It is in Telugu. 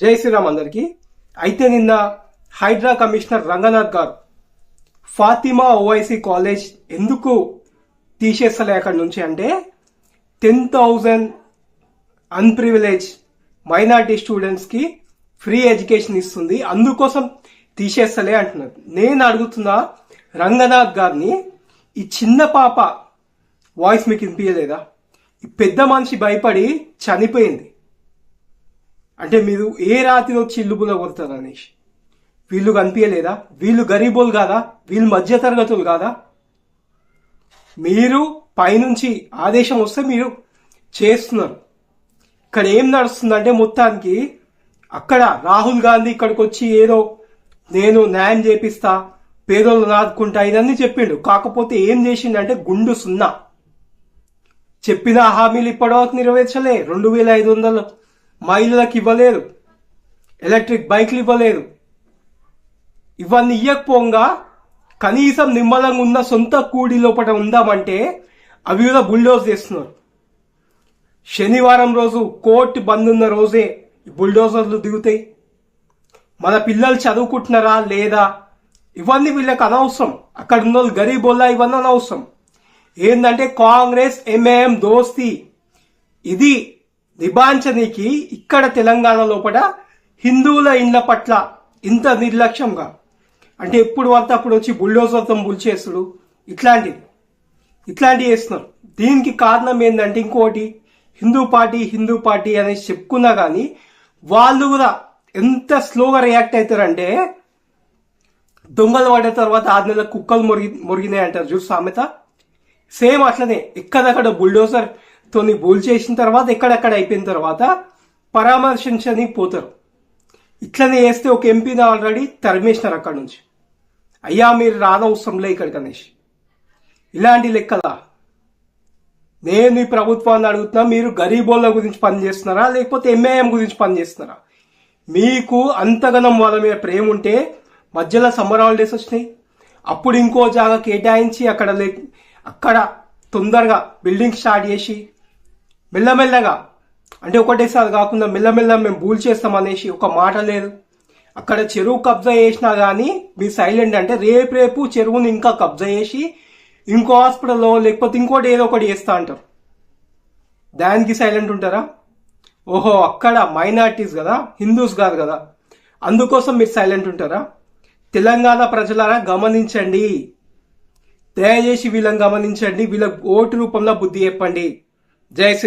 జై శ్రీరామ్ అందరికి. అయితే నిన్న హైడ్రా కమిషనర్ రంగనాథ్ గారు ఫాతిమా ఓవైసీ కాలేజ్ ఎందుకు తీసేస్తలే అక్కడి నుంచి అంటే 10,000 అన్ప్రివిలేజ్ మైనారిటీ స్టూడెంట్స్ కి ఫ్రీ ఎడ్యుకేషన్ ఇస్తుంది, అందుకోసం తీసేస్తలే అంటున్నారు. నేను అడుగుతున్నా రంగనాథ్ గారిని, ఈ చిన్న పాప వాయిస్ మీకు వినిపించలేదా? ఈ పెద్ద మనిషి భయపడి చనిపోయింది అంటే మీరు ఏ రాత్రి వచ్చి ఇల్లు బుల్ల కొడతారు అనేసి. వీళ్ళు కనిపించలేదా? వీళ్ళు గరీబోలు కాదా? వీళ్ళు మధ్య తరగతులు కాదా? మీరు పైనుంచి ఆదేశం వస్తే మీరు చేస్తున్నారు. ఇక్కడ ఏం నడుస్తుందంటే మొత్తానికి అక్కడ రాహుల్ గాంధీ ఇక్కడికి వచ్చి ఏదో నేను న్యాయం చేపిస్తా, పేదోళ్ళు నాదుకుంటా ఇదన్నీ చెప్పిండు. కాకపోతే ఏం చేసిండంటే గుండు సున్నా. చెప్పిన హామీలు ఇప్పటివరకు నెరవేర్చలే. 2,500 మహిళలకు ఇవ్వలేదు, ఎలక్ట్రిక్ బైక్లు ఇవ్వలేదు. ఇవన్నీ ఇవ్వకపోగా కనీసం నిమ్మలంగా ఉన్న సొంత కూడి లోపల ఉందామంటే అవి కూడా బుల్డోజ్ చేస్తున్నారు. శనివారం రోజు కోర్టు బంద్ ఉన్న రోజే బుల్డోజర్లు దిగుతాయి. మన పిల్లలు చదువుకుంటున్నారా లేదా ఇవన్నీ వీళ్ళకి అనవసరం. అక్కడ ఉన్న వాళ్ళు గరీబోల్లా ఇవన్నీ అనవసరం. ఏంటంటే కాంగ్రెస్ ఎంఐఎం దోస్తి ఇది నిబాంచనీకి ఇక్కడ తెలంగాణ లోపల హిందువుల ఇండ్ల పట్ల ఇంత నిర్లక్ష్యంగా అంటే ఎప్పుడు అంతా అప్పుడు వచ్చి బుల్డోజర్తో బుల్చేస్తుడు ఇట్లాంటివి చేస్తున్నారు. దీనికి కారణం ఏంటంటే ఇంకోటి, హిందూ పార్టీ అనేసి చెప్పుకున్నా కానీ వాళ్ళు కూడా ఎంత స్లోగా రియాక్ట్ అవుతారంటే దొంగలు పడ్డ తర్వాత 6 నెలల కుక్కలు మురిగినాయి అంటారు చూడు సామెత. సేమ్ అట్లనే ఎక్కడక్కడ బుల్డోజర్ తోని బూల్ చేసిన తర్వాత ఎక్కడెక్కడ అయిపోయిన తర్వాత పరామర్శించని పోతారు. ఇట్లనే చేస్తే ఒక ఎంపీని ఆల్రెడీ తరిమేసినారు అక్కడ నుంచి. అయ్యా మీరు రానవసరంలే ఇక్కడికి అనేసి. ఇలాంటి లెక్కలా నేను ఈ ప్రభుత్వాన్ని అడుగుతున్నా, మీరు గరీబోళ్ళ గురించి పనిచేస్తున్నారా లేకపోతే ఎంఐఎం గురించి పనిచేస్తున్నారా? మీకు అంతగనం వాళ్ళ మీద ప్రేమ ఉంటే మధ్యలో సమ్మర్ హాలిడేస్ వచ్చినాయి, అప్పుడు ఇంకో జాగా కేటాయించి అక్కడ తొందరగా బిల్డింగ్ స్టార్ట్ చేసి మెల్లమెల్లగా అంటే ఒకటేసారి కాకుండా మెల్లమెల్ల మేము బూల్ చేస్తాం అనేసి ఒక మాట లేదు. అక్కడ చెరువు కబ్జా చేసినా కానీ మీరు సైలెంట్ అంటే రేపు చెరువుని ఇంకా కబ్జా చేసి ఇంకో హాస్పిటల్లో లేకపోతే ఇంకోటి ఏదో ఒకటి చేస్తా అంటారు. దానికి సైలెంట్ ఉంటారా? ఓహో అక్కడ మైనారిటీస్ కదా, హిందూస్ కాదు కదా, అందుకోసం మీరు సైలెంట్ ఉంటారా? తెలంగాణ ప్రజలారా గమనించండి, దయచేసి వీళ్ళని గమనించండి, వీళ్ళ ఓటు రూపంలో బుద్ధి చెప్పండి. జై శ్రీ